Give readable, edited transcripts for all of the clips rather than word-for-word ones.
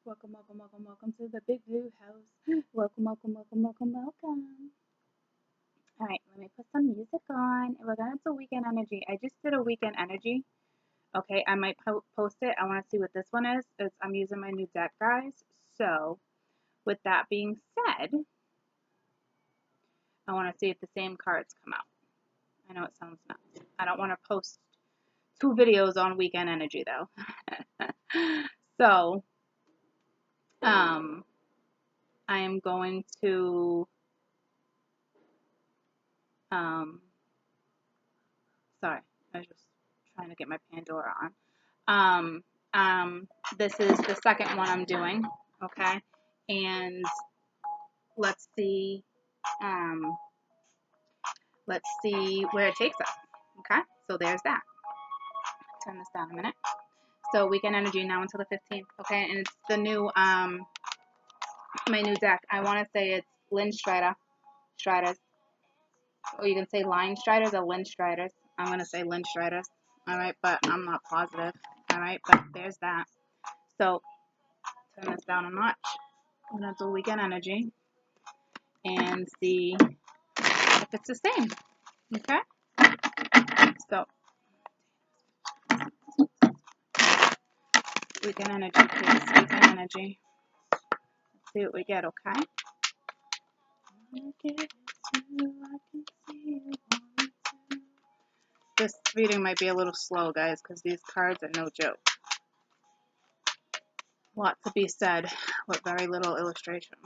Welcome, welcome, welcome, welcome to the Big Blue House. Welcome, welcome, welcome, welcome, welcome. All right, let me put some music on. We're going to do weekend energy. I just did a weekend energy. Okay, I might post it. I want to see what this one is. I'm using my new deck, guys. So, with that being said, I want to see if the same cards come out. I know it sounds nuts. I don't want to post 2 videos on weekend energy, though. So, I am going to, sorry, I was just trying to get my Pandora on. This is the second one I'm doing, okay? And let's see where it takes us, okay? So there's that. Turn this down a minute. So weekend energy now until the 15th, okay? And it's the new, my new deck. I want to say it's Lynn Striders. Or you can say Line Striders or Lynn Striders. I'm going to say Lynn Striders, all right? But I'm not positive, all right? But there's that. So turn this down a notch. I'm going to do weekend energy and see if it's the same, okay? So weekend energy, please. Weekend energy. Let's see what we get, okay? This reading might be a little slow, guys, because these cards are no joke. A lot to be said with very little illustration.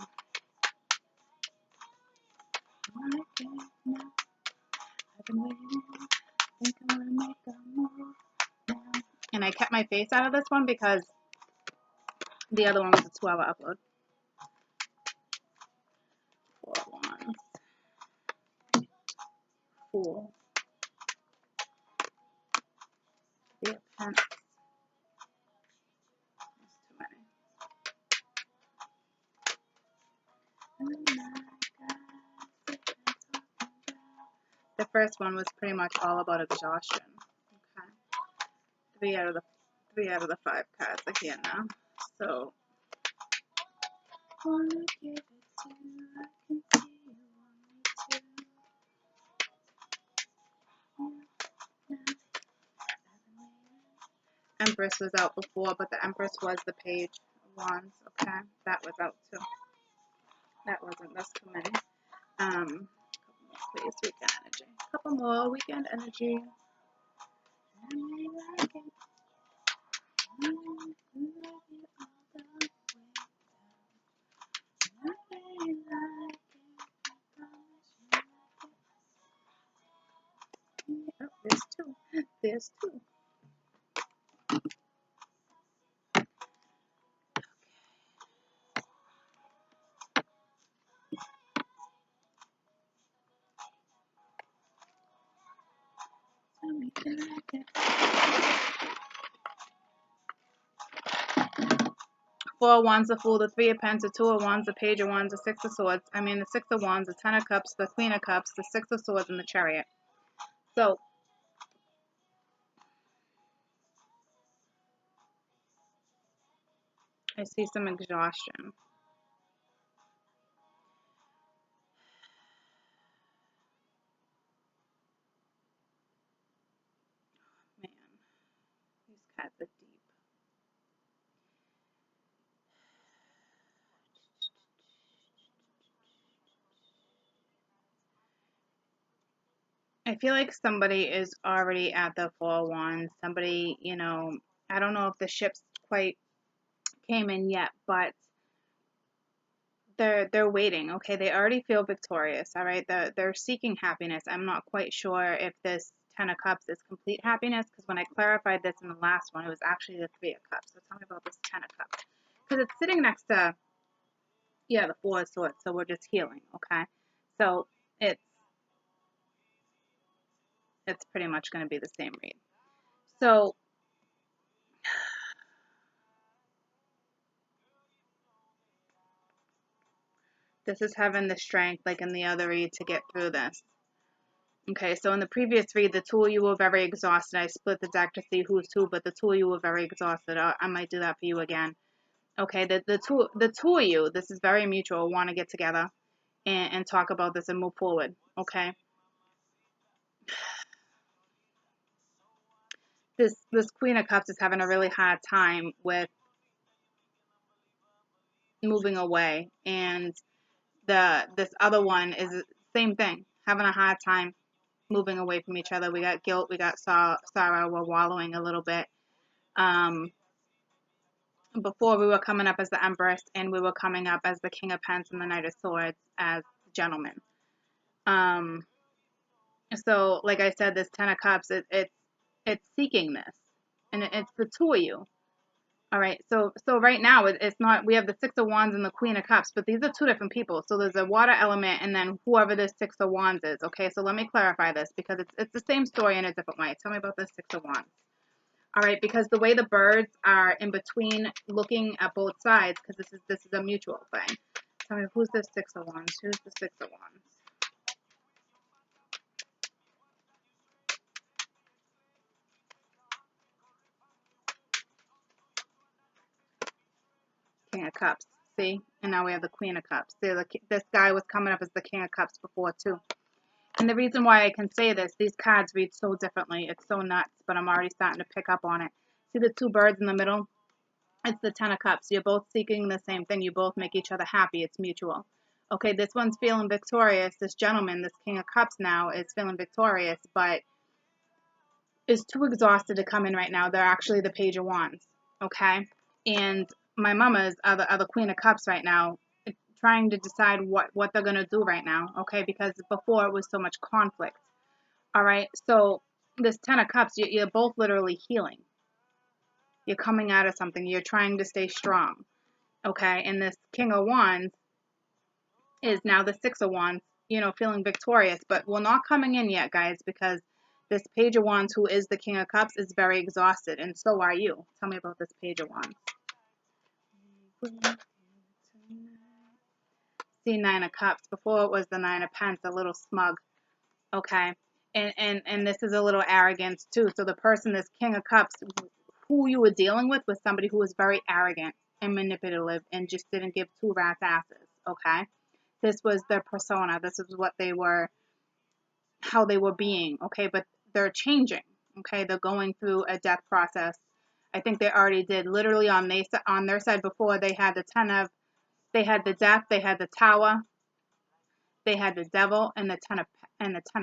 And I kept my face out of this one because the other one was a 2-hour upload. 4 wands. 4. 3 of Pence. That's too many. The first one was pretty much all about exhaustion. Okay. 3 out of the 5 cards are here now. So wanna give it to you, I can see you want me to. Empress was out before, but the Empress was the Page of Wands. Okay, that was out too. That wasn't this too many. Couple more, please. Weekend energy. Couple more weekend energy. Oh, there's 2. There's 2. Four of Wands, the Fool, the 3 of Pence, the 2 of Wands, the Page of Wands, the 6 of Swords. I mean, the 6 of Wands, the 10 of Cups, the Queen of Cups, the 6 of Swords, and the Chariot. So, I see some exhaustion. Man, these cards are deep. I feel like somebody is already at the 4 of Wands. Somebody, you know, I don't know if the ships quite came in yet, but they're waiting. Okay, they already feel victorious. All right, they're seeking happiness. I'm not quite sure if this 10 of Cups is complete happiness, because when I clarified this in the last one, it was actually the 3 of Cups. So tell me about this 10 of Cups, because it's sitting next to, yeah, the 4 of Swords. So we're just healing. Okay, so it's pretty much going to be the same read. So this is having the strength, like in the other read, to get through this. Okay, so in the previous read, the 2 of you were very exhausted. I split the deck to see who's who, but the 2 of you were very exhausted. I might do that for you again. Okay, the two of you, this is very mutual, want to get together and talk about this and move forward. Okay, this Queen of Cups is having a really hard time with moving away, and this other one is the same thing, having a hard time moving away from each other. We got guilt, we got sorrow, we're wallowing a little bit. Um, Before we were coming up as the Empress, and we were coming up as the King of Pence and the Knight of Swords as gentlemen. Um, so like I said, this Ten of Cups, it's seeking this, and it's the two of you. All right, so right now it's not. We have the Six of Wands and the Queen of Cups, but these are two different people. So there's a water element, and then whoever this Six of Wands is. Okay, so let me clarify this because it's the same story in a different way. Tell me about this Six of Wands. All right, because the way the birds are in between, looking at both sides, because this is a mutual thing. Tell me, who's this Six of Wands? Who's the Six of Wands? King of Cups. See, and now we have the Queen of Cups. See, this guy was coming up as the King of Cups before too. And the reason why I can say this, these cards read so differently. It's so nuts, but I'm already starting to pick up on it. See the two birds in the middle? It's the Ten of Cups. You're both seeking the same thing. You both make each other happy. It's mutual. Okay, this one's feeling victorious. This gentleman, this King of Cups now, is feeling victorious, but is too exhausted to come in right now. They're actually the Page of Wands. Okay? And my mamas are the Queen of Cups right now, trying to decide what they're going to do right now. Okay? Because before it was so much conflict. All right? So this Ten of Cups, you're both literally healing. You're coming out of something. You're trying to stay strong. Okay? And this King of Wands is now the Six of Wands, feeling victorious, but we're not coming in yet, guys, because this Page of Wands, who is the King of Cups, is very exhausted, and so are you. Tell me about this Page of Wands. See, Nine of Cups. Before it was the Nine of Pence, a little smug, okay? And this is a little arrogance, too. So the person, this King of Cups, who you were dealing with was somebody who was very arrogant and manipulative and just didn't give two rat's asses, okay? This was their persona. This is what they were, how they were being, okay? But they're changing, okay? They're going through a death process. I think they already did. Literally on their side before, they had they had the death, they had the Tower, they had the Devil, and the Ten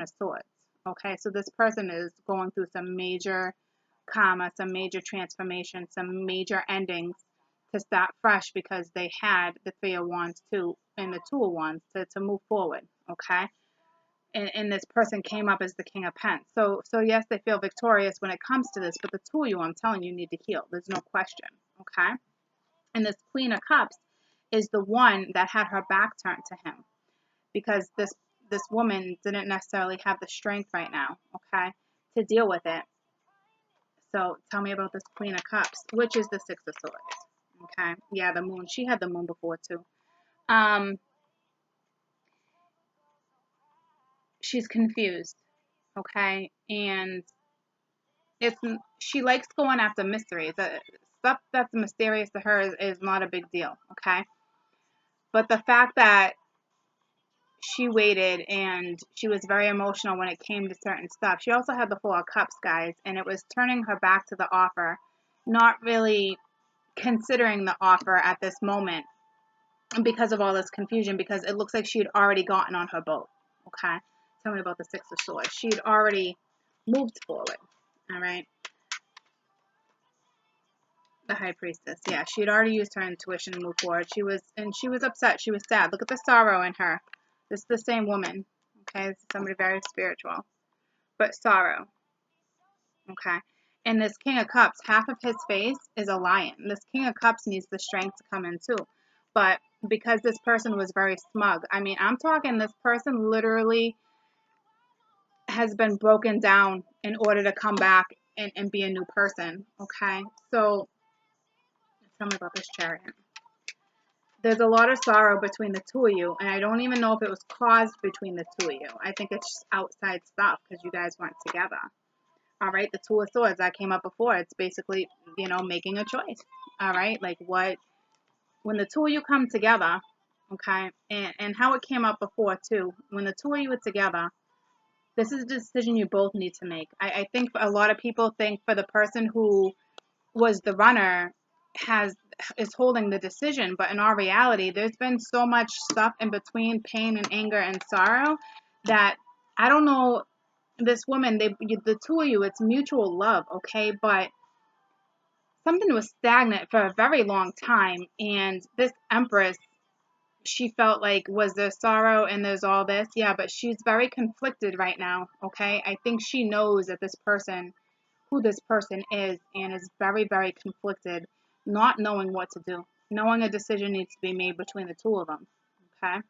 of Swords, okay? So this person is going through some major karma, some major transformation, some major endings to start fresh because they had the Three of Wands too and the Two of Wands to move forward, okay? And this person came up as the King of Pence. So yes, they feel victorious when it comes to this, but the two of you, I'm telling you, need to heal. There's no question, okay? And this Queen of Cups is the one that had her back turned to him because this woman didn't necessarily have the strength right now, okay, to deal with it. So tell me about this Queen of Cups, which is the Six of Swords, okay? Yeah, the Moon. She had the Moon before too. She's confused, okay, and it's she likes going after mysteries. Stuff that's mysterious to her is not a big deal, okay? But the fact that she waited and she was very emotional when it came to certain stuff. She also had the Four of Cups, guys, and it was turning her back to the offer, not really considering the offer at this moment because of all this confusion, because it looks like she had already gotten on her boat, okay? Tell me about the Six of Swords. She had already moved forward, all right? The High Priestess, yeah, she had already used her intuition to move forward. She was upset. She was sad. Look at the sorrow in her. This is the same woman, okay? This is somebody very spiritual, but sorrow, okay? And this King of Cups, half of his face is a lion. This King of Cups needs the strength to come in too. But because this person was very smug, I mean, I'm talking this person literally has been broken down in order to come back and be a new person, okay? So tell me about this Chariot. There's a lot of sorrow between the two of you, and I don't even know if it was caused between the two of you. I think it's just outside stuff because you guys weren't together. All right, the Two of Swords that came up before. It's basically, making a choice. All right, like what when the two of you come together, okay, and how it came up before too, when the two of you are together, this is a decision you both need to make. I think a lot of people think for the person who was the runner is holding the decision, but in our reality, there's been so much stuff in between pain and anger and sorrow that I don't know. This woman, the two of you, it's mutual love, okay, but something was stagnant for a very long time, and this Empress, she felt like, was there sorrow and there's all this? Yeah, but she's very conflicted right now, okay? I think she knows that who this person is, and is very, very conflicted, not knowing what to do, knowing a decision needs to be made between the two of them, okay?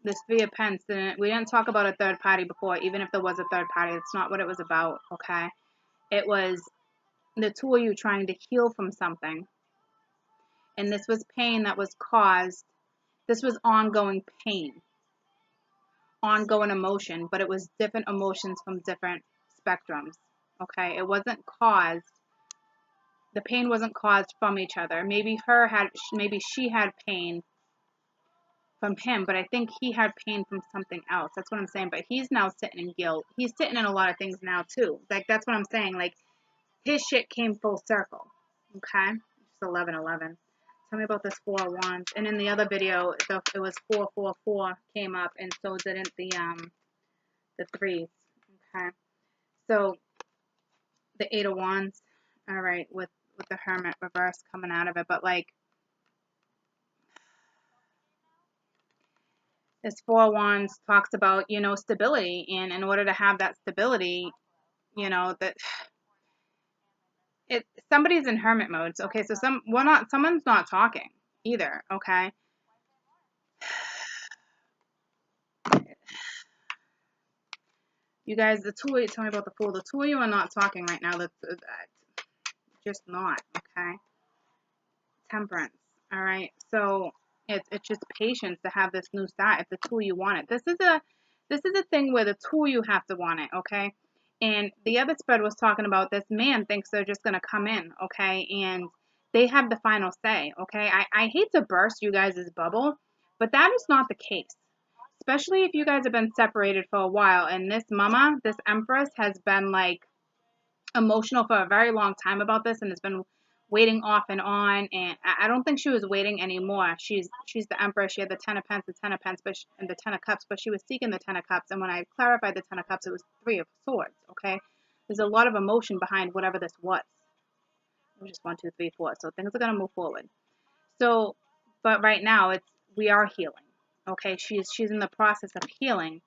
This Three of Pence, we didn't talk about a third party before, even if there was a third party. It's not what it was about, okay? It was the two of you trying to heal from something. And this was pain that was caused, this was ongoing pain, ongoing emotion, but it was different emotions from different spectrums, okay? It wasn't caused, the pain wasn't caused from each other. Maybe she had pain from him, but I think he had pain from something else. That's what I'm saying. But he's now sitting in guilt. He's sitting in a lot of things now too. Like, that's what I'm saying. Like, his shit came full circle. Okay? It's 11:11. Tell me about this Four of Wands. And in the other video, it was 444 came up, and so didn't the threes. Okay? So the Eight of Wands. All right, with the Hermit reverse coming out of it, but like, this Four of Wands talks about, stability, and in order to have that stability, that somebody's in hermit mode. Okay, so someone's not talking either. Okay, you guys, the two of you, tell me about the Fool. The two of you are not talking right now. That's just not. Okay, Temperance. All right, so it's just patience to have this new start. If the two of you want it, this is a thing where the two of you have to want it. Okay. And the other spread was talking about this man thinks they're just going to come in, okay? And they have the final say, okay? I hate to burst you guys' bubble, but that is not the case. Especially if you guys have been separated for a while. And this Empress, has been like emotional for a very long time about this and has been waiting off and on. And I don't think she was waiting anymore. She's the Empress. She had the Ten of Pence, and the Ten of Cups, but she was seeking the Ten of Cups. And when I clarified the Ten of Cups, it was Three of Swords, okay? There's a lot of emotion behind whatever this was. It was just 1, 2, 3, 4. So things are going to move forward. So, but right now we are healing, okay? She's in the process of healing.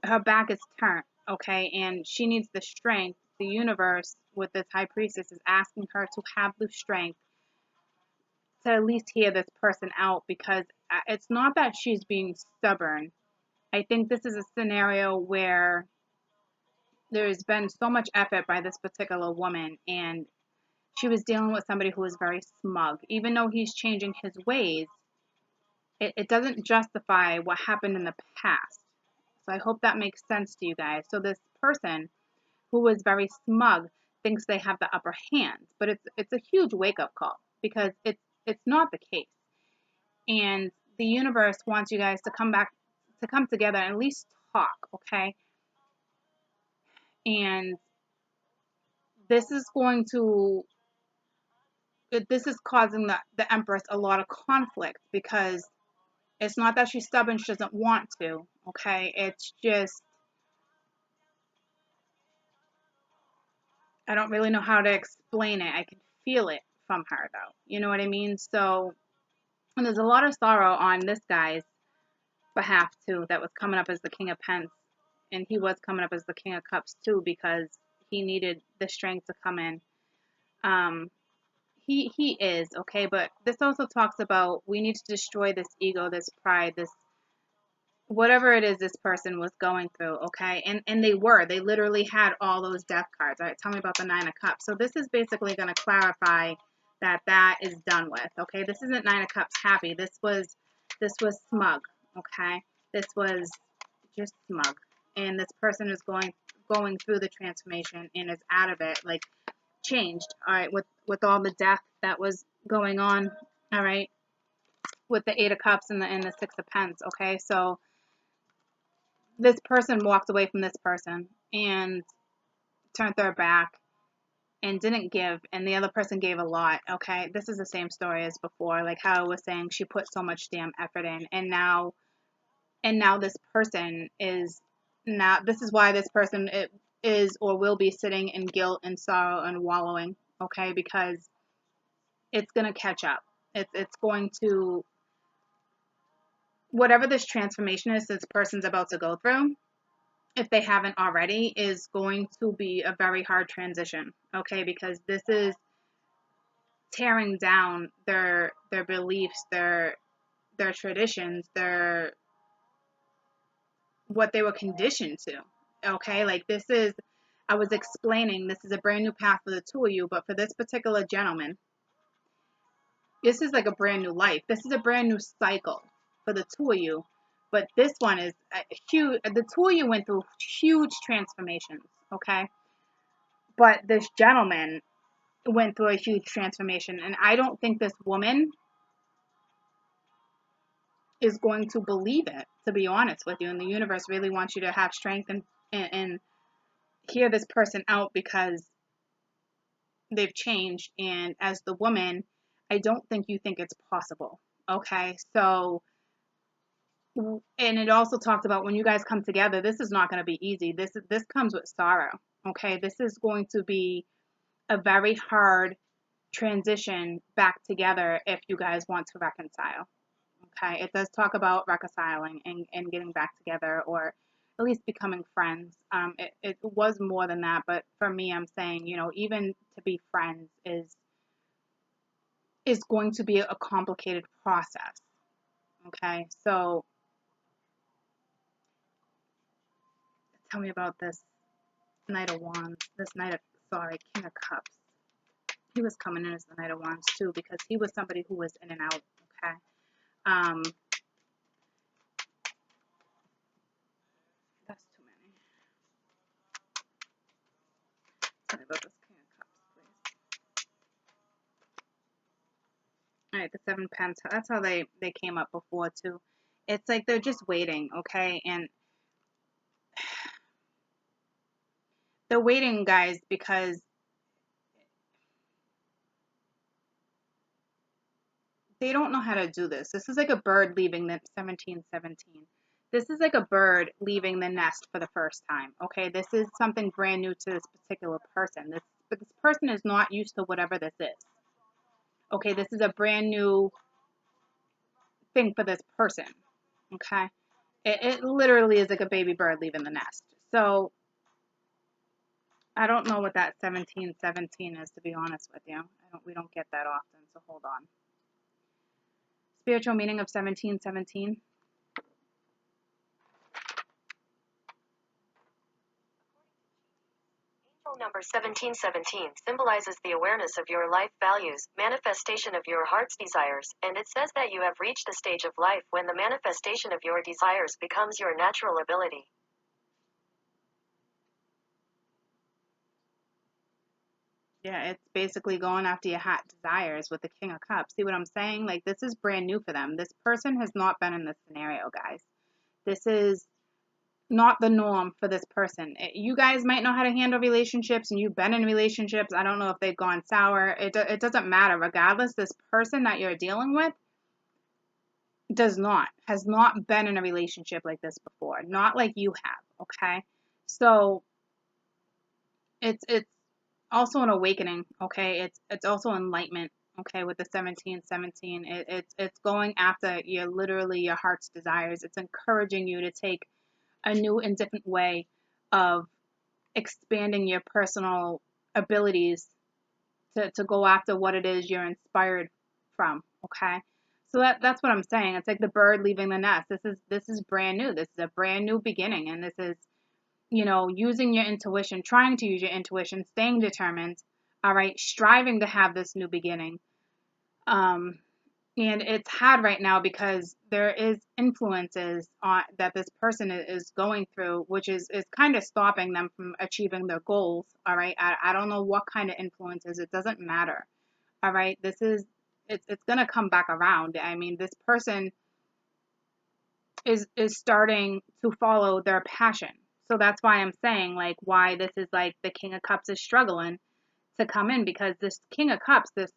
Her back is turned, okay? And she needs the strength. The universe with this High Priestess is asking her to have the strength to at least hear this person out, because it's not that she's being stubborn. I think this is a scenario where there's been so much effort by this particular woman, and she was dealing with somebody who was very smug. Even though he's changing his ways, it doesn't justify what happened in the past. So I hope that makes sense to you guys. So this person who was very smug thinks they have the upper hand, but it's a huge wake-up call, because it's not the case. And the universe wants you guys to come together and at least talk, okay? And this is causing the Empress a lot of conflict, because it's not that she's stubborn, she doesn't want to, okay? It's just, I don't really know how to explain it. I can feel it from her, though. You know what I mean? So, and there's a lot of sorrow on this guy's behalf, too, that was coming up as the King of Pence. And he was coming up as the King of Cups, too, because he needed the strength to come in. He is, okay? But this also talks about, we need to destroy this ego, this pride, this whatever it is this person was going through, okay? And they literally had all those death cards. All right, tell me about the Nine of Cups. So this is basically going to clarify that is done with, okay? This isn't Nine of Cups happy. This was smug, okay? This was just smug. And this person is going going through the transformation and is out of it, like changed, all right, with all the death that was going on, all right, with the Eight of Cups and the Six of Pence, okay? So this person walked away from this person and turned their back and didn't give, and the other person gave a lot, okay? This is the same story as before, like how I was saying, she put so much damn effort in, and now this person is, now this is why this person is or will be sitting in guilt and sorrow and wallowing, okay? Because it's going to catch up. It's going to, whatever this transformation is this person's about to go through, if they haven't already, is going to be a very hard transition, okay? Because this is tearing down their beliefs, their traditions, their, what they were conditioned to, okay? Like this is, I was explaining, this is a brand new path for the two of you, but for this particular gentleman, this is like a brand new life. This is a brand new cycle for the two of you. But this one is a huge, the two of you went through huge transformations, okay? But this gentleman went through a huge transformation. And I don't think this woman is going to believe it, to be honest with you. And the universe really wants you to have strength and hear this person out, because they've changed. And as the woman, I don't think you think it's possible, okay? So, and it also talked about when you guys come together, this is not going to be easy. This comes with sorrow, okay? This is going to be a very hard transition back together if you guys want to reconcile, okay? It does talk about reconciling and getting back together, or at least becoming friends. It was more than that, but for me, I'm saying, you know, even to be friends is going to be a complicated process, okay? So tell me about this Knight of Wands, this King of Cups. He was coming in as the Knight of Wands too, because he was somebody who was in and out, okay? That's too many. Tell me about this King of Cups, please. Alright, the Seven Pence, that's how they came up before too. It's like they're just waiting, okay? And they're waiting, guys, because they don't know how to do this. This is like a bird leaving the 1717. This is like a bird leaving the nest for the first time, okay? This is something brand new to this particular person. But this person is not used to whatever this is. Okay, this is a brand new thing for this person, okay? It literally is like a baby bird leaving the nest. So I don't know what that 1717 is, to be honest with you. We don't get that often, so hold on. Spiritual meaning of 1717. Angel number 1717 symbolizes the awareness of your life values, manifestation of your heart's desires, and it says that you have reached a stage of life when the manifestation of your desires becomes your natural ability. Yeah, it's basically going after your heart desires with the King of Cups. See what I'm saying? Like, this is brand new for them. This person has not been in this scenario, guys. This is not the norm for this person. You guys might know how to handle relationships, and you've been in relationships. I don't know if they've gone sour. It doesn't matter. Regardless, this person that you're dealing with has not been in a relationship like this before. Not like you have, okay? So it's also an awakening, okay? It's also enlightenment, okay, with the 1717. It's going after your heart's desires. It's encouraging you to take a new and different way of expanding your personal abilities to go after what it is you're inspired from, okay? So that's what I'm saying. It's like the bird leaving the nest. This is brand new. This is a brand new beginning, and this is, using your intuition, trying to use your intuition, staying determined, all right, striving to have this new beginning. And it's hard right now because there is influences that this person is going through, which is kind of stopping them from achieving their goals. All right. I don't know what kind of influences. It doesn't matter. All right. It's going to come back around. I mean, this person is starting to follow their passion. So that's why I'm saying like why this is like the King of Cups is struggling to come in, because this King of Cups, this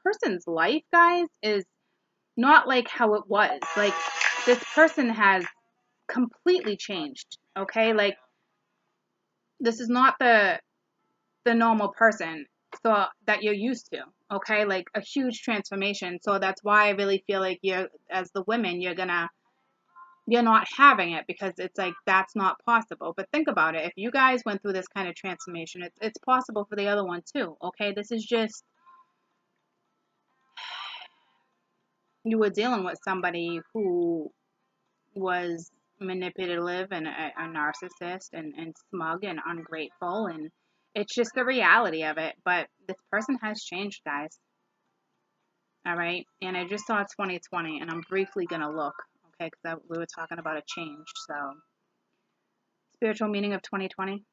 person's life, guys, is not like how it was. Like this person has completely changed. Okay, like this is not the normal person so that you're used to. Okay, like a huge transformation. So that's why I really feel like you're, as the women, you're not having it, because it's like that's not possible. But think about it. If you guys went through this kind of transformation, it's possible for the other one too. Okay, this is just, you were dealing with somebody who was manipulative and a narcissist and smug and ungrateful, and it's just the reality of it. But this person has changed, guys. All right, and I just saw 2020, and I'm briefly gonna look, okay, because we were talking about a change. So spiritual meaning of 2020.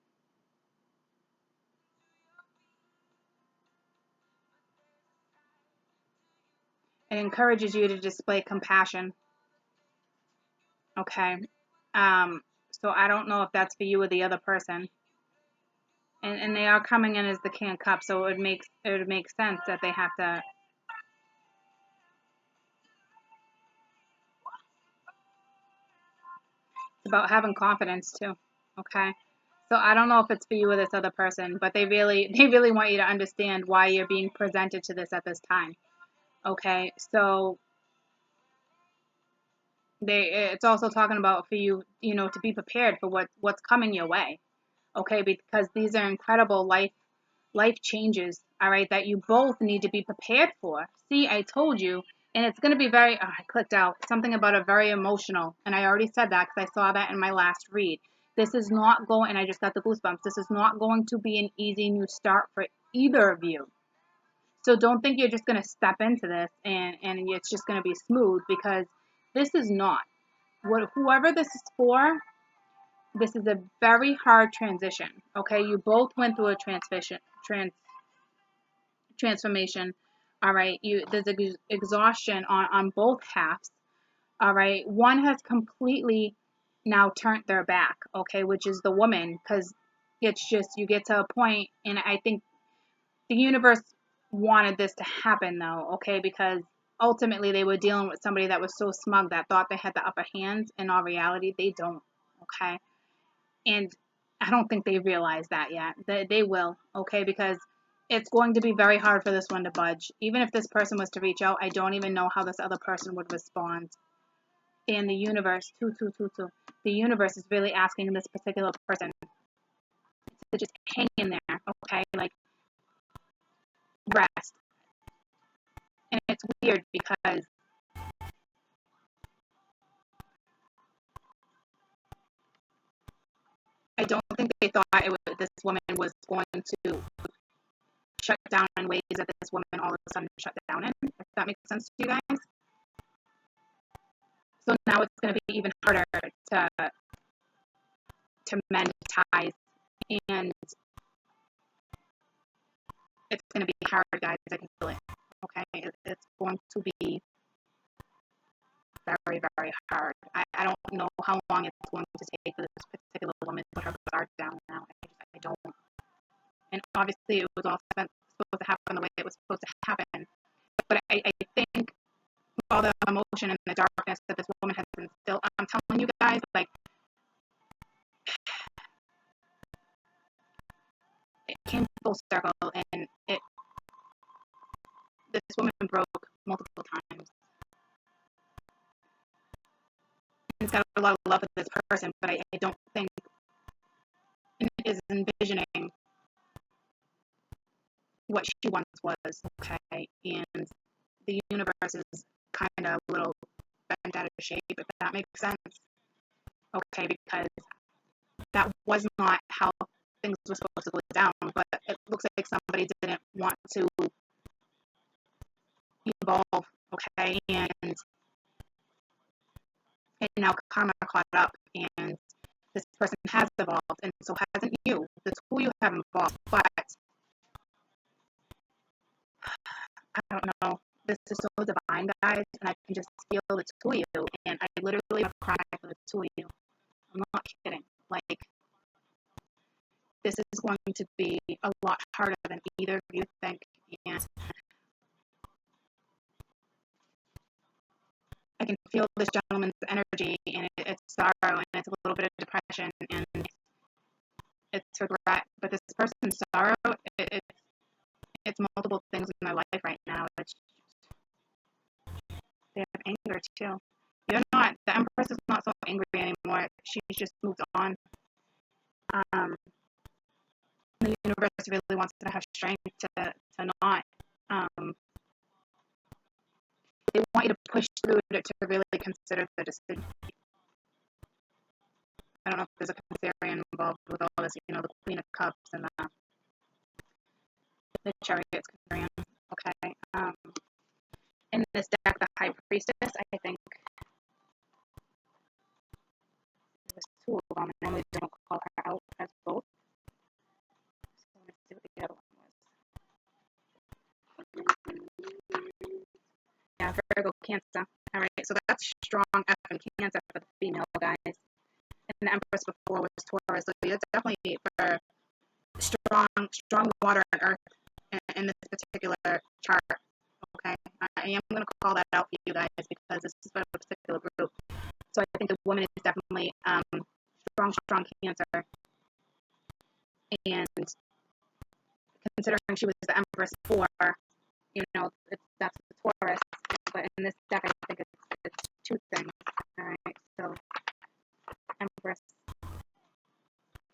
It encourages you to display compassion. Okay. So I don't know if that's for you or the other person. And they are coming in as the King of Cups, so it would make sense that they have to. It's about having confidence too. Okay. So I don't know if it's for you or this other person, but they really want you to understand why you're being presented to this at this time. Okay. So it's also talking about for you, to be prepared for what's coming your way. Okay, because these are incredible life changes, all right, that you both need to be prepared for. See, I told you, and it's going to be very, I clicked out something about a very emotional, and I already said that because I saw that in my last read. This is not going, and I just got the goosebumps, this is not going to be an easy new start for either of you. So don't think you're just going to step into this and it's just going to be smooth, because this is not. Whoever this is for, this is a very hard transition. Okay, you both went through a transformation. All right, there's exhaustion on both halves. All right, one has completely now turned their back. Okay, which is the woman, because it's just you get to a point, and I think the universe wanted this to happen though. Okay, because ultimately they were dealing with somebody that was so smug that thought they had the upper hand. In all reality, they don't. Okay, and I don't think they realize that yet. They will, okay, because it's going to be very hard for this one to budge. Even if this person was to reach out, I don't even know how this other person would respond. And the universe, the universe is really asking this particular person to just hang in there, okay, like rest. And it's weird because I don't think they thought this woman was going to shut down in ways that this woman all of a sudden shut down in. If that makes sense to you guys. So now it's going to be even harder to mend ties, and it's going to be hard, guys. I can feel it. Okay, it's going to be very, very hard. I don't know how long it's going to take for this particular woman to put her guard down now. I don't. And obviously, it was all supposed to happen the way it was supposed to happen. But I think all the emotion and the darkness that this woman has been still, I'm telling you guys, like, it came full circle, and this woman broke multiple times. It's got a lot of love for this person, but I don't think it is envisioning what she once was, okay? And the universe is kind of a little bent out of shape, if that makes sense, okay? Because that was not how things were supposed to go down, but it looks like somebody didn't want to evolve, okay? And now karma caught up, and this person has evolved, and so hasn't you. The two of you have evolved, but I don't know. This is so divine, guys, and I can just feel the two of you, and I literally want to cry for the two of you. I'm not kidding. Like, this is going to be a lot harder than either of you think, and I can feel this gentleman's energy, and it's sorrow, and it's a little bit of depression, and it's regret. But this person's sorrow, it's multiple things in their life right now. They have anger too. The Empress is not so angry anymore. She's just moved on. Um, the universe really wants her to have strength to not. Um, they want you to push through to really consider the decision. I don't know if there's a Cancerian involved with all this, the Queen of Cups and the Chariot's Cancerian. Okay. In this deck, the High Priestess, I think there's two of them, and normally they don't call her out as both. So let's see what the other one was. Yeah, Virgo, Cancer. All right, so that's strong F and Cancer for the female, guys. And the Empress before was Taurus, so you're definitely for strong water and earth in this particular chart. Okay, I am going to call that out for you guys because this is for a particular group. So I think the woman is definitely strong Cancer, and considering she was the Empress before, that's the Taurus. But in this deck, I think it's two things. All right, so Empress,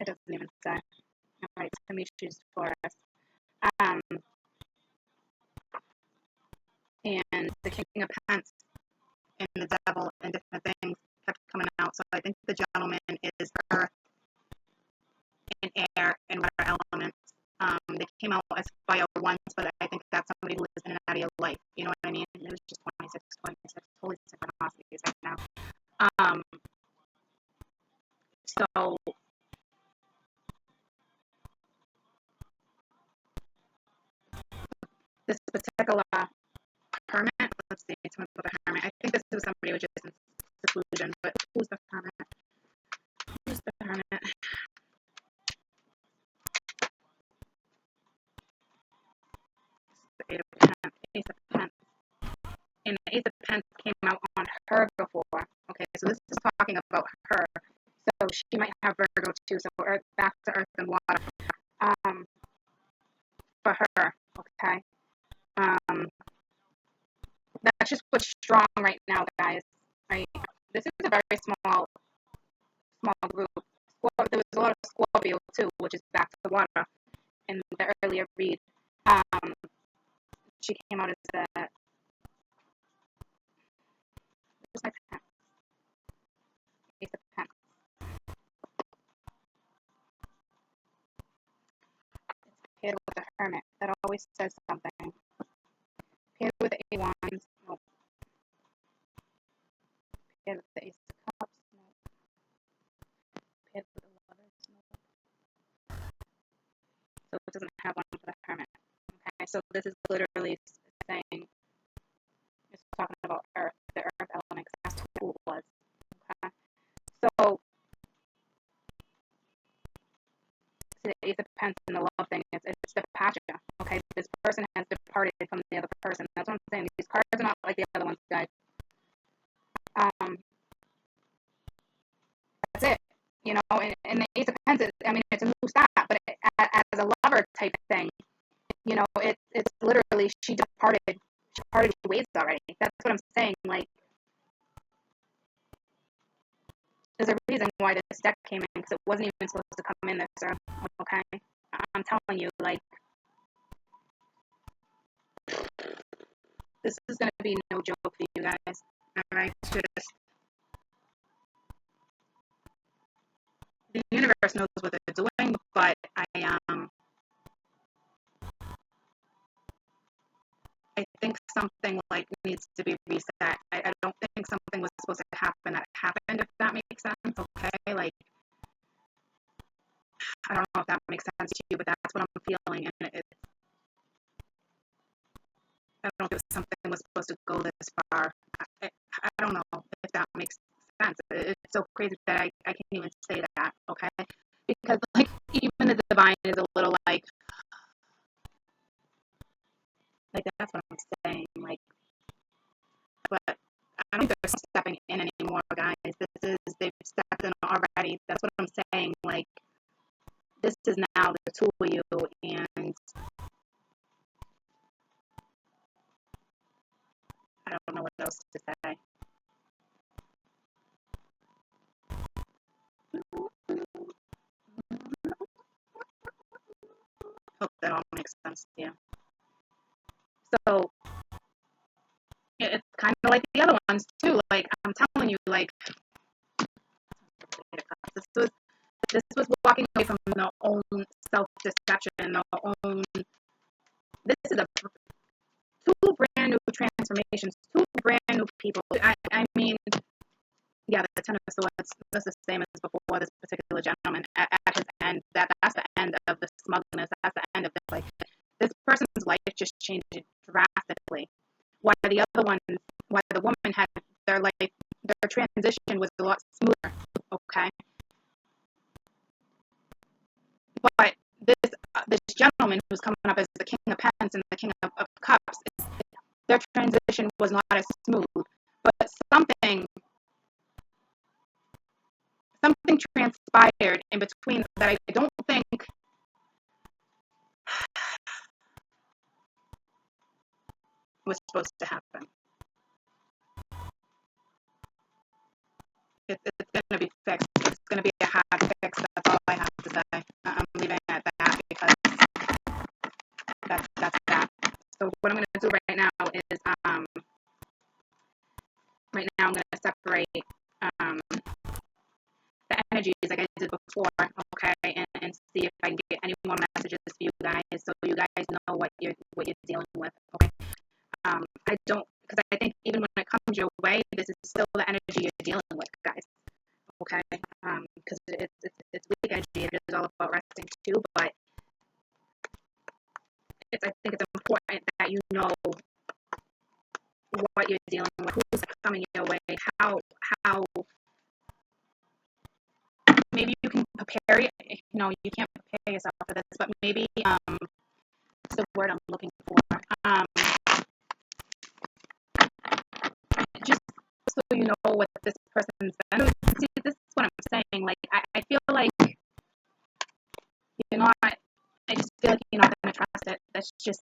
it doesn't even say. All right, so let me choose Taurus. And the King of Pence and the Devil and different things kept coming out. So I think the gentleman is earth and air and water elements. They came out as fire once, but I think that's somebody who lives in and out of your life. You know what I mean? It was just 26, totally synchronicities right now. So this particular hermit, let's see, it's the hermit. I think this was somebody who was just in seclusion, but who's the hermit? Who's the hermit? The Eight of Pence, Ace of Pence. And the Ace of Pence came out on her before. Okay, so this is talking about her. So she might have Virgo too. So earth, back to earth and water. For her, okay. That's just what's strong right now, guys. Right. This is a very small group. There was a lot of Scorpio too, which is back to the water in the earlier read. She came out as the. Where's my pen? Ace of Pence. It's paired with the Hermit. That always says something. Paired with the A wands. No. Paired with the Ace of Cups. No. Paired with the Lovers. No. So it doesn't have one for the Hermit. Okay, so this is literally saying it's talking about Earth, the Earth element. That's who it was. Okay, so the Ace of Pence and the love thing, it's departure. Okay, this person has departed from the other person. That's what I'm saying. These cards are not like the other ones, guys. That's it. And the Ace of Pence is, it's a who stop, but as a lover type thing, it's literally she parted ways already. That's what I'm saying. Like, there's a reason why this deck came in because it wasn't even supposed to come in this early. Okay, I'm telling you, like, this is gonna be no joke for you guys. All right, the universe knows what they're doing, but I think something like needs to be reset. I don't think something was supposed to happen that happened, if that makes sense. Okay, like I don't know if that makes sense to you, but that's what I'm feeling, and I don't know if it was something was supposed to go this far. I don't know if that makes sense. It's so crazy that I can't even say that. Okay, because like even the divine is a little like that's what I'm saying. Like, but I don't think they're stepping in anymore, guys. They've stepped in already. That's what I'm saying. Like, this is now the two of you, and I don't know what else to say. Hope that all makes sense to you. So it's kind of like the other ones too. Like I'm telling you, like this was this was walking away from their own self deception, their own. This is a two brand new transformations, two brand new people. I mean, yeah, the Ten of Swords. That's the same as before. This particular gentleman at his end. That's the end of the smugness. That's the end of this. Like this person's life just changed drastically. While the other one, while the woman had their life, their transition was a lot smoother. Okay, but this gentleman who's coming up as the King of Pence and the King of Cups, their transition was not as smooth. But something transpired in between that I don't think was supposed to happen. It's going to be fixed. It's going to be a hard fix. That's all I have to say. I'm leaving it at that because that's that. So what I'm going to do right now is right now I'm going to separate um, the energies like I did before, okay, and see if I can get any more messages for you guys, so you guys know what you're dealing with, okay. I don't, because I think even when it comes your way, this is still the energy you're dealing with, guys. Okay, because it's weak energy. It is all about resting too, but I think it's important that you know what you're dealing with, who's coming your way, how maybe you can prepare it. No, you can't prepare yourself for this, but maybe what's the word I'm looking for? Just so you know what this person's done. See, this is what I'm saying. Like I feel like you're not. I just feel like you're not gonna trust it. That's just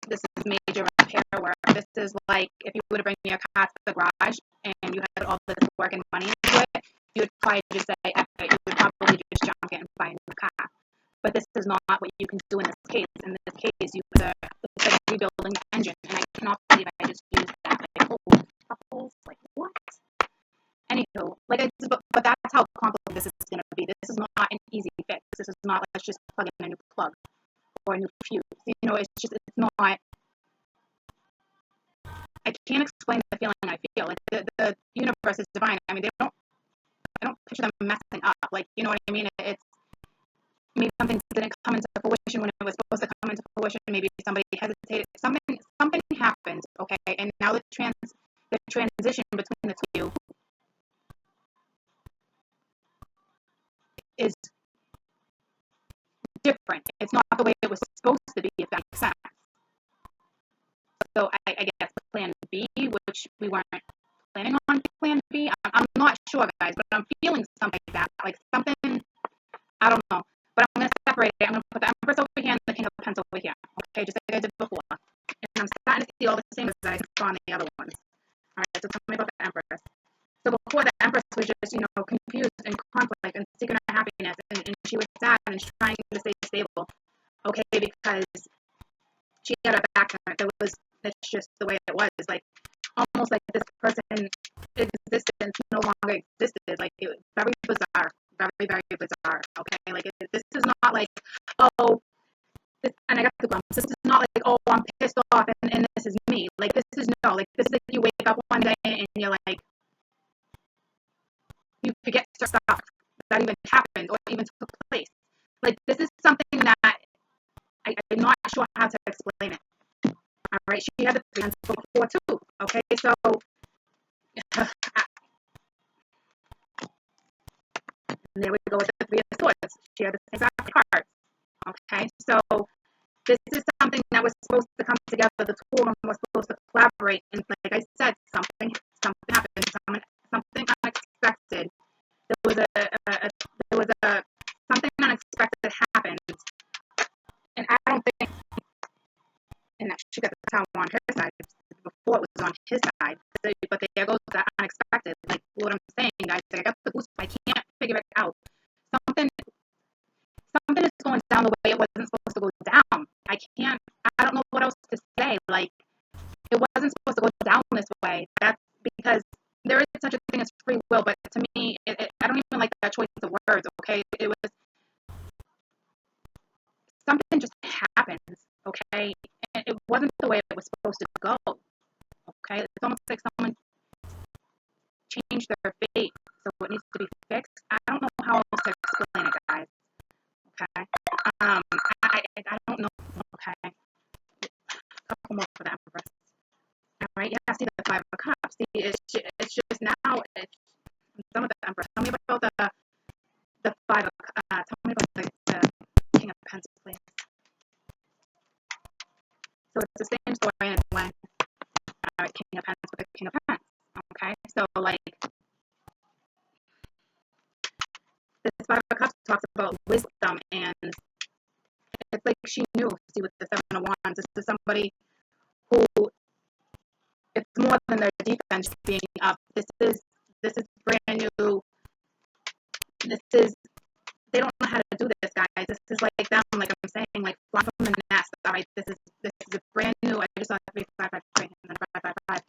this is major repair work. This is like if you were to bring your car to the garage and you had all this work and money into it, you would probably just say, you would probably just junk it and buy a new car. But this is not what you can do in this case. In this case, it's like rebuilding the engine, and I cannot believe I just used that. Like, holy couples, like what? Anywho, but that's how complicated this is going to be. This is not an easy fix. This is not let's just plug in a new plug or a new fuse. It's not. I can't explain the feeling I feel. Like the universe is divine. I mean, I don't picture them messing up. Like, you know what I mean? It's maybe something didn't come into fruition when it was supposed to come into fruition. Maybe somebody hesitated. Something happened. Okay, and now the transition between the two of you is different. It's not the way it was supposed to be, if that makes sense. So I guess plan B, which we weren't planning on plan B. I'm not sure, guys, but I'm feeling something like that. Like something, I don't know. But I'm going to separate it. I'm going to put the Empress over here and the King of Pence over here. Okay, just like I did before. And I'm starting to see all the same as I saw on the other ones. All right, so tell me about the Empress. So before, the Empress was just, confused and conflict and seeking her happiness. And she was sad and trying to stay stable. Okay, because she had her back on it. That's just the way it was. Like, almost like this person existence no longer existed. Like, it was very bizarre. Very, very bizarre. Okay, like, this is not like, oh, and I got the grumps. This is not like, oh, I'm pissed off and this is me. Like, this is no, like, this is like you wake up one day and you're like, you forget stuff that even happened or even took place. Like, this is something that I'm not sure how to explain it. All right, she had the three hands before too. Okay, so and there we go with the three of swords. She had the same exact cards. Okay, so this is something that was supposed to come together. The two of them were supposed to collaborate, and like I said, something happened, something unexpected. There was there was a something unexpected happened, and I don't think, and she got the tower on her side before it was on his side. But there goes the unexpected. Like what I'm saying, guys. Like, I got the goose. I can't figure it out. Something something is going down the way it wasn't supposed to go down. I don't know what else to say. Like, it wasn't supposed to go down this way. That's because there is such a thing as free will, but to me, I don't even like that choice of words, okay? It was something just happens, okay? And it wasn't the way it was supposed to go, okay? It's almost like someone changed their fate, so it needs to be fixed. I don't know how else to explain it, guys, okay? I don't know, okay? A couple more for the Empress. All right, yeah, see the Five of Cups. See, it's just now, it's some of the Empress. Tell me about the Five of tell me about the King of Pentacles, please. So it's the same story in when King of Pentacles with the King of Pentacles. Okay, so like this Five of Cups talks about wisdom, and it's like she knew. See, with the Seven of Wands, this is somebody who, it's more than their defense being up. This is brand new. This is, they don't know how to do this, guys. This is like them, like I'm saying, like flying from the nest. All right, this is a brand new. I just saw 3, 5, 5, 3, and then 5, 5, 5.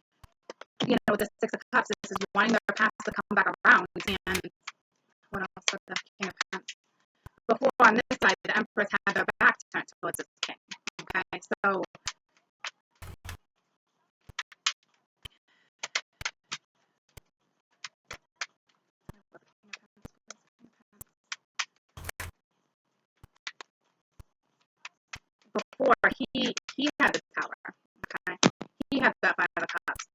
You know, the Six of Cups. This is wanting their past to come back around. And what else with the King of Pentacles? Before on this side, the Empress had their back turned towards this king. Okay, so before he had this power. Okay, he had that Five of Cups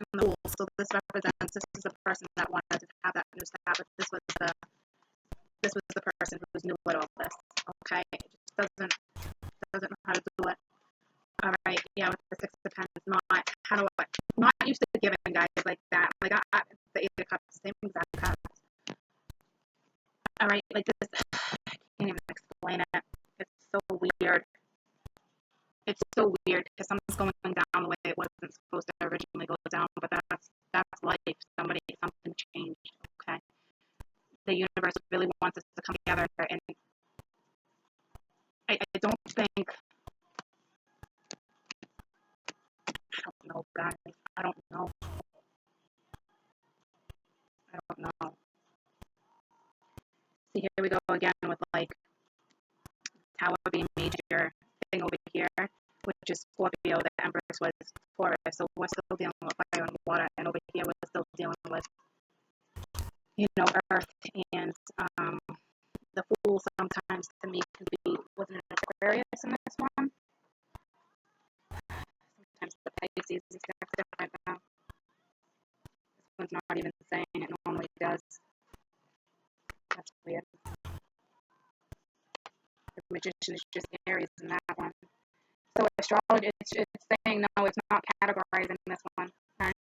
and the Fool. So this represents, this is the person that wanted to have that new step, but this was the person who was new at all this. Okay, it just doesn't know how to do it. All right, yeah, with the Six of Pentacles, not used to giving guys like that. Like the Eight of Cups, same exact cups. All right, like this, I can't even explain it. It's so weird. It's so weird because something's going down the way it wasn't supposed to originally go down, but that's life. Something changed. Okay, the universe really wants us to come together, and I don't think. I don't know, guys. I don't know. I don't know. See, here we go again with like Tower being major thing over here, which is Scorpio. The Empress was Taurus, so we're still dealing with fire and water, and over here we're still dealing with, you know, Earth. And the Fool sometimes to me can be, wasn't it Aquarius in this one? Sometimes the Pisces is different now. This one's not even saying it normally does. That's weird. The Magician is just Aries in that one. So astrology, it's saying no, it's not categorizing this one. Okay?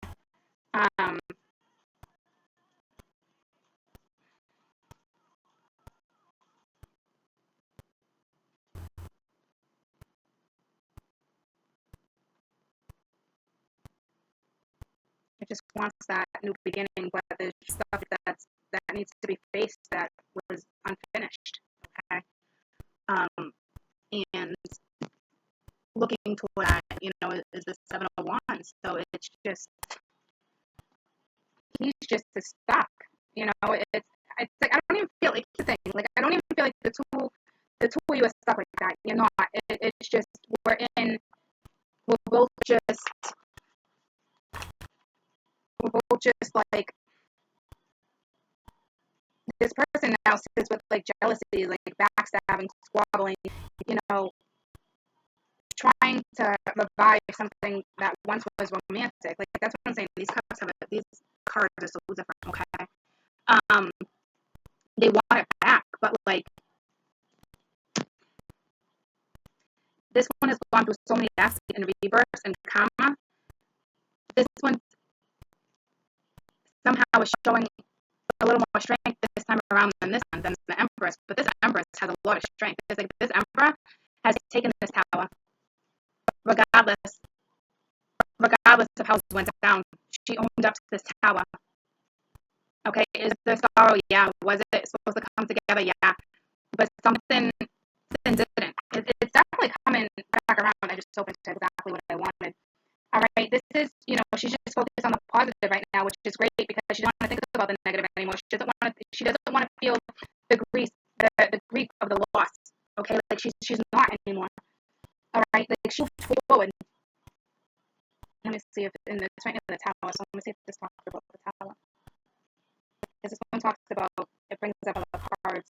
It just wants that new beginning, but there's stuff that needs to be faced that was unfinished. Okay, and looking toward that, you know, is the Seven of Wands. So it's just, he's just stuck. You know, it's like I don't even feel like the thing. Like I don't even feel like the two of you are stuck like that. You're not. It's just we're both just like this person now sits with like jealousy, like backstabbing, squabbling, you know, trying to revive something that once was romantic. Like that's what I'm saying. These cards are so different. Okay, um, they want it back, but like this one has gone through so many deaths and rebirths and karma. This one somehow is showing a little more strength this time around than this one, than the Empress. But this Empress has a lot of strength. It's like this Emperor has taken this tower, regardless, regardless of how it went down. She owned up to this tower. Okay, is there sorrow? Yeah. Was it supposed to come together? Yeah. But something didn't. It's definitely coming back around. I just hope it's exactly what I wanted. All right, this is, she's just focused on the positive right now, which is great because she doesn't want to think about the negative anymore. She doesn't want to feel the grief of the loss. Okay, like she's not anymore. All right, like she'll move forward. Let me see if in the right in the tower. So let me see if this talks about the tower. Because this one talks about, it brings up the cards.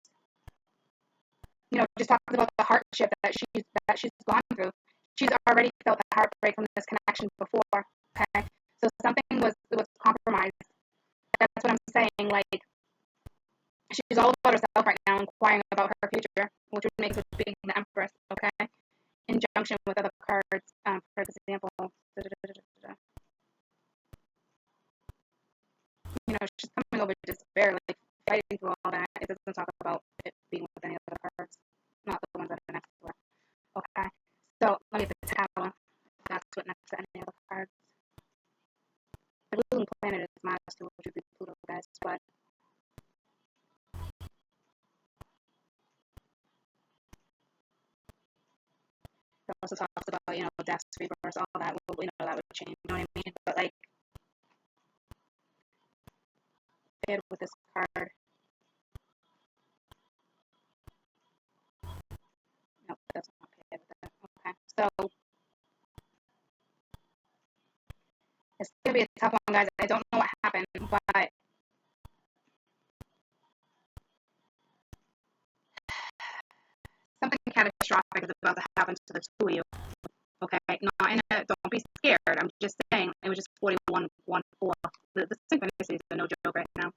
Just talks about the hardship that she's gone through. She's already felt the heartbreak from this connection before. Okay, so something was compromised. That's what I'm saying. Like she's all about herself right now, inquiring about her future, which would make her being the Empress. Okay, in junction with other cards. For example, she's coming over despair, like fighting through all that. It doesn't talk about it being with any other cards, not the ones that are next to her. Okay, so let me get the tower. That's what next to any other cards. The ruling planet is Mars, which would be Pluto, guys, but it also talks about, deaths, rebirths, all that. That would change, you know what I mean? But like, paired with this card, nope, that's not paired with that. Okay, so it's gonna be a tough one, guys. I don't know what happened, but something catastrophic is about to happen to the two of you. Okay, don't be scared. I'm just saying it was just 41-1-4. The synchronicities are no joke right now.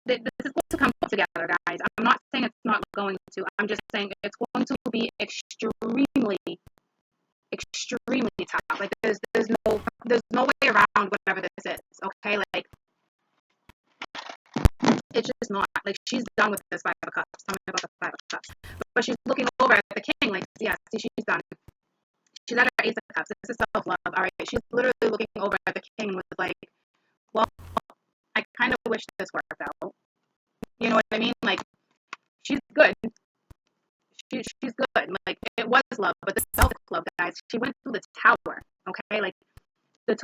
This is going to come together, guys. I'm not saying it's not going to. I'm just saying it's going to be extremely, extremely tough. Like there's no way around whatever this is. Okay, like it's just not. Like she's done with this Five of Cups. Tell me about the Five of Cups. But she's looking over at the King. Like, yeah, see, she's done. She's at her Ace of Cups. This is self love. All right, she's literally looking over at the King and was like, well, I kind of wish this worked out. You know what I mean? Like she's good. She's good. Like it was love, but this selfish love, guys. She went through the tower. Okay, like the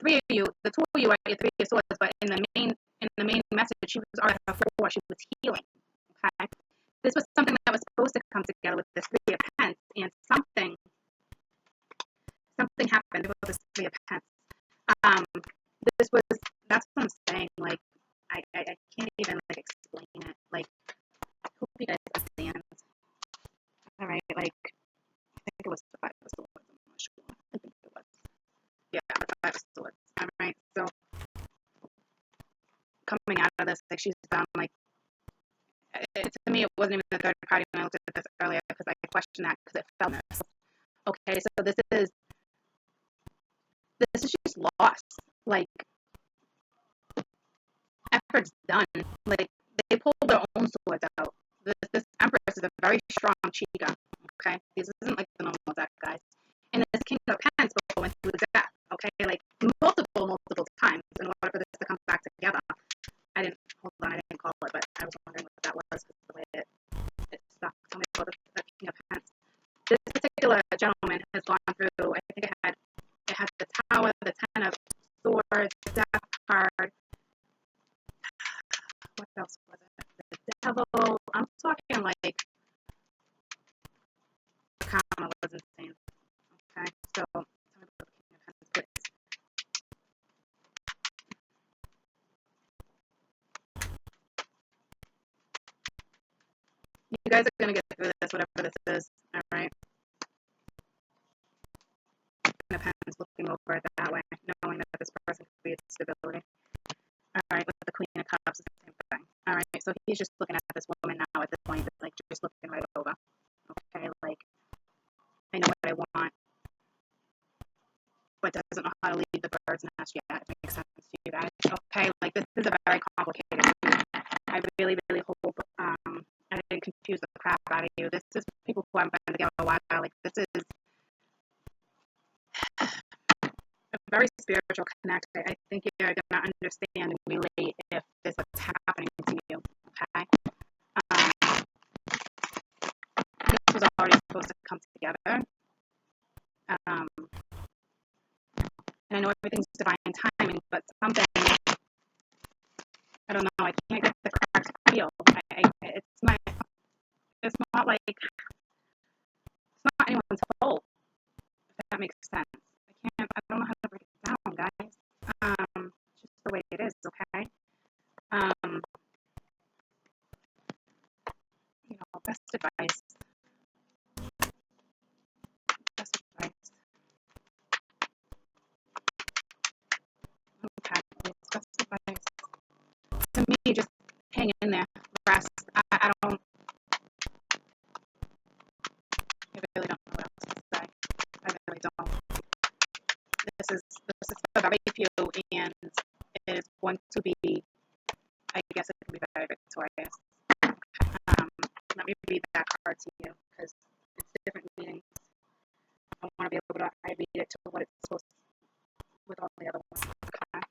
three of you, the two of you are your three of swords, but in the main message, she was already at her four. She was healing. Okay, this was something that was supposed to come together with this Three of Pence, and something happened with this Three of Pence. Um, that's what I'm saying. Like I can't even like explain it. Like hope you guys understand. All right, like I think it was the Five of Swords. I'm not sure. I think it was. Yeah, the Five of Swords. All right, so coming out of this, like she's done. Like to me, it wasn't even the third party when I looked at this earlier because I questioned that because it felt this. Okay, so this is just lost. Like effort's done. Like they pulled their own swords out. This Empress is a very strong chica. Okay, this isn't like the normal deck, guys. And this King of Pence went through death. Okay, like multiple times in order for this to come back together. I didn't call it, but I was wondering what that was because the way it stuck. Tell me about the King of Pence. This particular gentleman has gone through. I think it had the Tower, the Ten of Swords, the Death card. What else was it? The Devil. I'm talking like karma was insane. Okay, so tell me about the King of Pentacles, please. You guys are gonna get through this, whatever this is. All right. King of Pentacles looking over it that way, knowing that this person creates stability. All right, with the Queen of Cups, it's the same thing. All right, so he's just looking at this woman now at this point, like just looking right over. Okay, like I know what I want, but doesn't know how to leave the bird's nest yet. It makes sense to you guys. Okay, like this is a very complicated thing. I really, really hope I didn't confuse the crap out of you. This is people who haven't been together a while. Like this is a very spiritual connect. I think you're gonna understand and relate if this is what's happening to you. Okay. This was already supposed to come together. And I know everything's divine timing, but something, I don't know, I can't get the correct feel. It's not like, it's not anyone's fault, if that makes sense. I don't know how to break it down, guys. It's just the way it is, okay? Best advice. Best advice. Okay, best advice. To me, just hang in there, rest. I don't, I really don't know what else to say. I really don't. This is for very few, and it is going to be, I guess it can be very victorious. Let me read that card to you because it's different meanings. I want to be able to read it to what it's supposed to with all the other ones. Okay.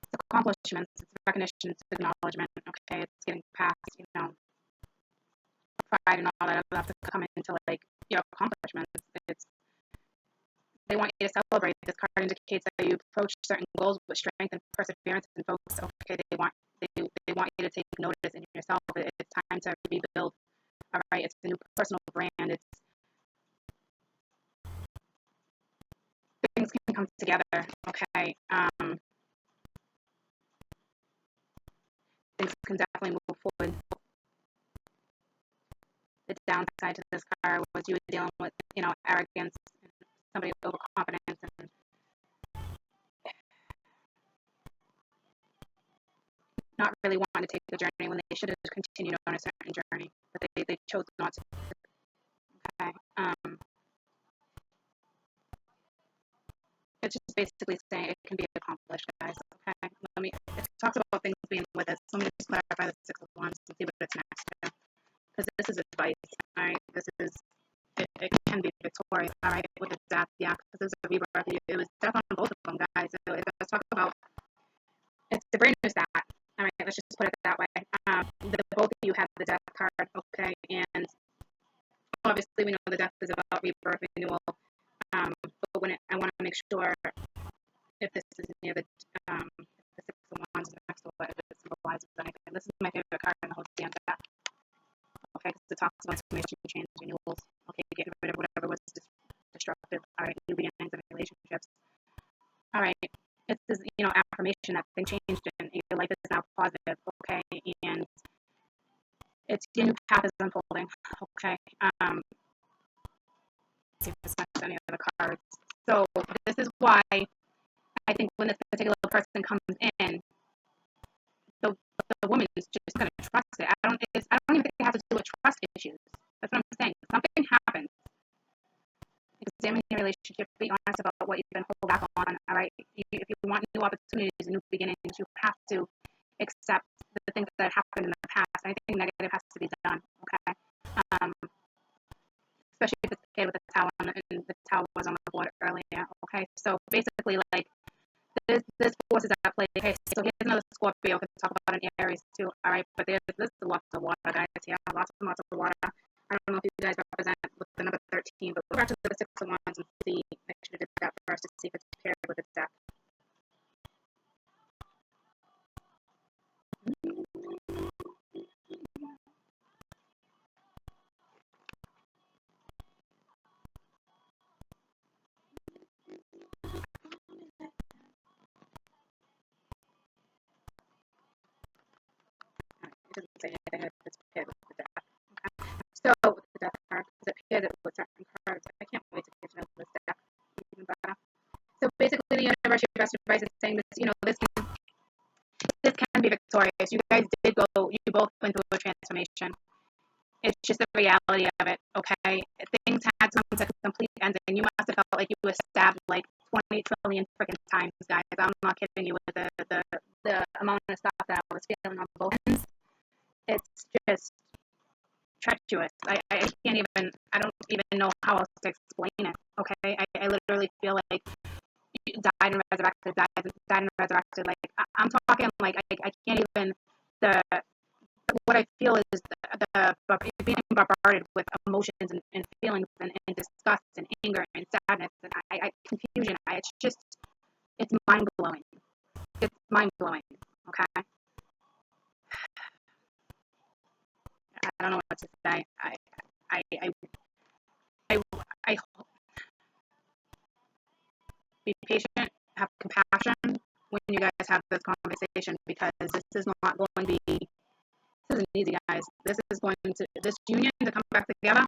It's accomplishments, it's recognition, it's acknowledgement. Okay, it's getting past, pride and all that other stuff to come into like your accomplishments. It's they want you to celebrate. This card indicates that you approach certain goals with strength and perseverance and focus. Okay, they want you to take notice in yourself. It's time to rebuild. All right, it's a new personal brand. It's things can come together. Okay, things can definitely move forward. The downside to this card was you were dealing with, arrogance and somebody overconfidence and not really wanting to take the journey when they should have continued on a certain journey, but they chose not to. Okay. It's just basically saying it can be accomplished, guys. Okay. It talks about things being with us. Let me just clarify the Six of Wands and see what it's next to. Because this is advice. All right. It can be victorious. All right. With the death. Yeah. Because there's a rebirth. It was death on both of them, guys. So let's talk about it's the brand new start. All right. Let's just put it that way. Both of you have the death card. Okay. And obviously, we know the death is about rebirth, renewal. But I want to make sure if this is near the Six of Wands next to what it symbolizes anything. This is my favorite card in the whole damn deck. Okay, because it talks about transformation, change, renewals. Okay, getting rid of whatever was destructive. All right, new beginnings and relationships. All right, it's this, affirmation that thing changed and your life is now positive. Okay, and it's your new path is unfolding. Okay, see if this matches any other cards. So this is why I think when this particular person comes in, the woman is just going to trust it. I don't even think it has to do with trust issues. That's what I'm saying. Something happens. Examine your relationship. Be honest about what you've been holding back on. All right. If you want new opportunities, new beginnings, you have to accept the things that happened in the past. Anything negative has to be done. Okay. Especially if it's paired with the tower, and the tower was on the board earlier. Okay. So basically, like. This force is at play. Okay, so here's another Scorpio. We can talk about an Aries too. All right, but there's lots of water, guys. Yeah, lots and lots of water. I don't know if you guys represent with the number 13, but go back to the Six of Wands and see. I should have did that first to see if it's paired with its deck. doesn't say anything if it's paired with the death. Okay. So with the death card, because it paired it with certain cards, I can't wait to get to know this deck even better. So basically, the universe, your best advice is saying this, this can be victorious. You guys did go, you both went through a transformation. It's just the reality of it, okay? Things had to come to a complete end, and you must have felt like you were stabbed like 20 trillion freaking times, guys. I'm not kidding you with the amount of stuff that I was feeling on both ends. It's just treacherous. I can't even, I don't even know how else to explain it, okay? I literally feel like you died and resurrected, died and resurrected. Like, I'm talking like I can't even, the what I feel is the being bombarded with emotions and feelings and disgust and anger and sadness and confusion. It's mind blowing. It's mind blowing. Okay. I don't know what to say. I, I, I, I be patient, have compassion when you guys have this conversation because this is not going to be, this isn't easy, guys. This union to come back together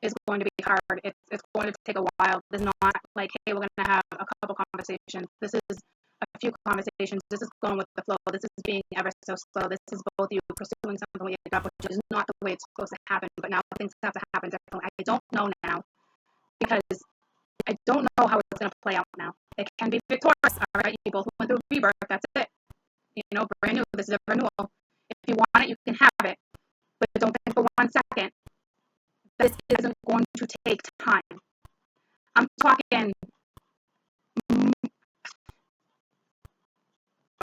is going to be hard. It's going to take a while. It's not like, hey, we're going to have a couple conversations. This is a few conversations. This is going with the flow. This is being ever so slow. This is both you pursuing something with your gut, which is not the way it's supposed to happen. But now things have to happen differently. I don't know now because I don't know how it's going to play out now. It can be victorious. All right, you both went through rebirth. That's it. Brand new. This is a renewal. If you want it, you can have it. But don't think for 1 second this isn't going to take time. I'm talking,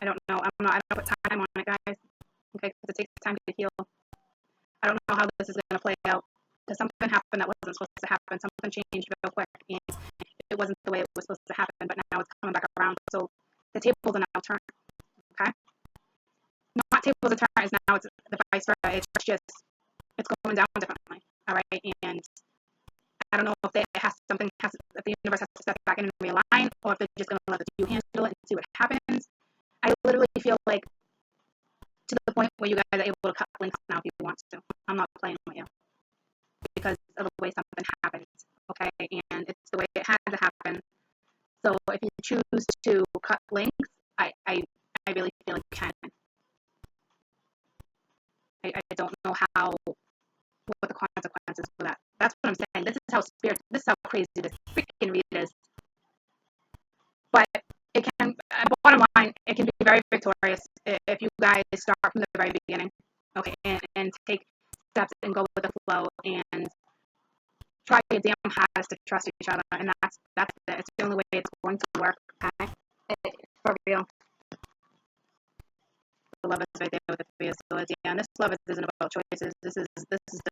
I don't know. I don't put time on it, guys. Okay, because it takes time to heal. I don't know how this is going to play out. Because something happened that wasn't supposed to happen. Something changed real quick, and it wasn't the way it was supposed to happen. But now it's coming back around. So the tables are now turned. Okay, not tables are turned. It's now it's the vice versa. It's going down differently. All right, and I don't know if if the universe has to step back in and realign, or if they're just going to let you handle it and see what happens. I literally feel like to the point where you guys are able to cut links now if you want to. I'm not playing with you because of the way something happens, okay? And it's the way it had to happen. So if you choose to cut links, I really feel like you can. I don't know what the consequences for that. That's what I'm saying. This is how crazy this freaking read is. But it can, bottom line, it can be very victorious if you guys start from the very beginning, okay, and take steps and go with the flow and try your damn hardest to trust each other, and that's it. It's the only way it's going to work, okay? For real. The love is right there with the Three of Swords, yeah, and this love isn't about choices. This is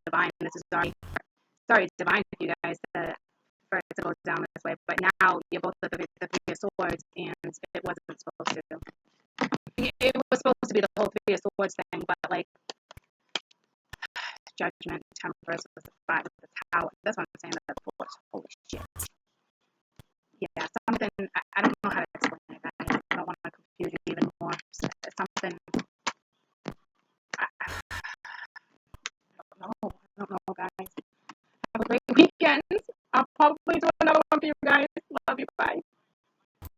divine. This is already divine for you guys for it to go down this way. But now you're both the Three of Swords, and it wasn't supposed to. It was supposed to be the whole Three of Swords thing, but like Judgment, Temperance with the Five with the Tower. That's what I'm saying. That Force. Holy shit. Yeah, something. I don't